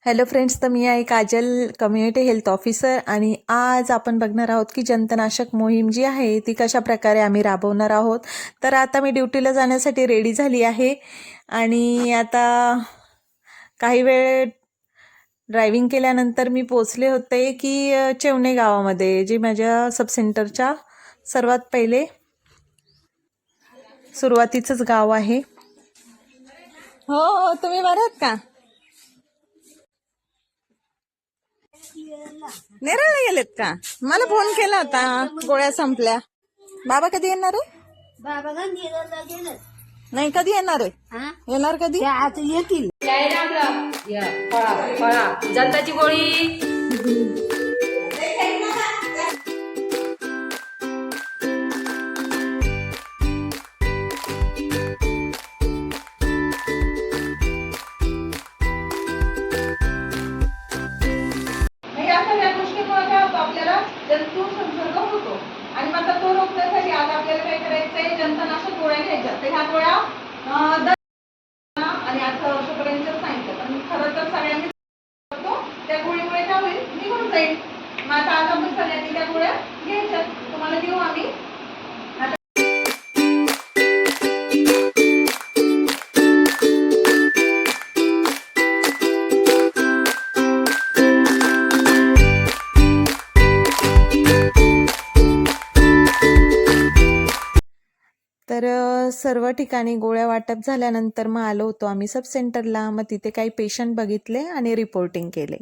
Hello friends, तर मी आहे Kajal, community health officer. आणि आज आपण बघणार आहोत की जंतनाशक मोहीम जी आहे ती कशा प्रकारे आम्ही राबवणार आहोत. तर आता मी ड्युटीला जाण्यासाठी रेडी झाली आहे आणि आता काही वेळ ड्रायव्हिंग केल्यानंतर मी पोचले होते की चेवणे गावामध्ये, जे माझ्या सबसेंटरच्या सर्वात पहिले सुरुवातीचंच गाव आहे. हो, तुम्ही बरे आहेत का? नेरळला गेलेत का? मला फोन केला होता, गोळ्या संपल्या. बाबा कधी येणार आहे? बाबा गांधीला गेलं नाही, कधी येणार आहे? हा येणार कधी? ते आता येतील. फळा जनताची गोळी. या सगळ्या गोष्टीमुळे काय होतं, आपल्याला जंतू संसर्ग होतो. आणि मग तो रोखण्यासाठी आज आपल्याला काय करायचंय, जंतनाशक गोळ्या घ्यायच्या. तर ह्या गोळ्या आणि 18 वर्षापर्यंत सांगितलं, पण खरं तर सगळ्यांनी त्या गोळीमुळे काय होईल, निघून जाईल. मग आता आज आपण सगळ्यांनी त्या गोळ्या घ्यायच्या. तुम्हाला देऊ आम्ही. तर सर्व ठिकाणी गोळ्या वाटप झाल्यानंतर मग आलो होतो आम्ही सब सेंटरला. मग तिथे काही पेशंट बघितले आणि रिपोर्टिंग केले.